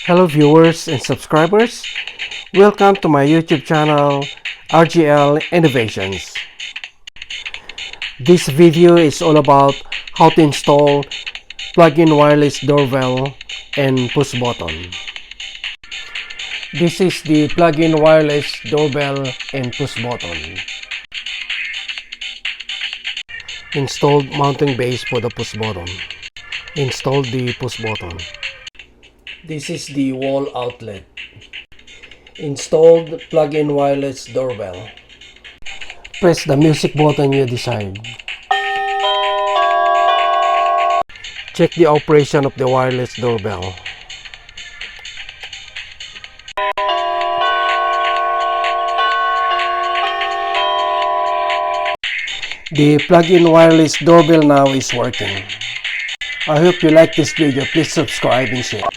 Hello viewers and subscribers, welcome to my YouTube channel RGL Innovations. This video is all about how to install plug-in wireless doorbell and push button. This is the plug-in wireless doorbell and push button. Installed mounting base for the push button. Installed the push button. This is the wall outlet. Installed plug-in wireless doorbell. Press the music button you desired. Check the operation of the wireless doorbell. The plug-in wireless doorbell now is working. I hope you like this video. Please subscribe and share.